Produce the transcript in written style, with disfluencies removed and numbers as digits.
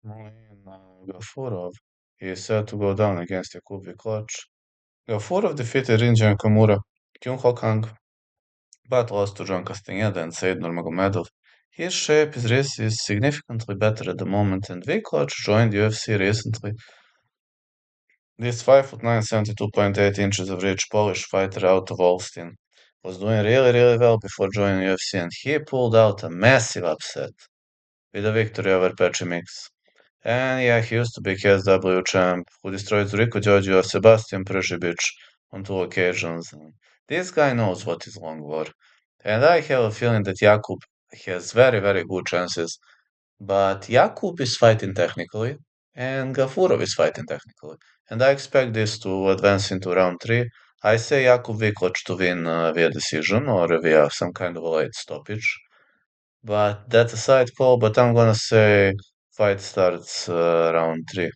Gafurov is set to go down against Yakub Vikloch. Gafurov defeated Rinjan Nakamura, Kyung Ho Kang, but lost to John Castaneda and Said Nurmagomedov. His shape, his wrist is significantly better at the moment, and Vikloch joined UFC recently. This 5'9", 72.8 inches of rich Polish fighter out of Olsztyn was doing really well before joining UFC, and he pulled out a massive upset with a victory over Petri Mix. And yeah, he used to be KSW champ who destroyed Zuriko Jojo Sebastian Przebic on two occasions. And this guy knows what is long war. And I have a feeling that Jakub has very good chances. But Jakub is fighting technically, and Gafurov is fighting technically. And I expect this to advance into round three. I say Jakub Vikloch to win via decision or via some kind of a late stoppage. But that's a side call, but I'm gonna say fight starts round three.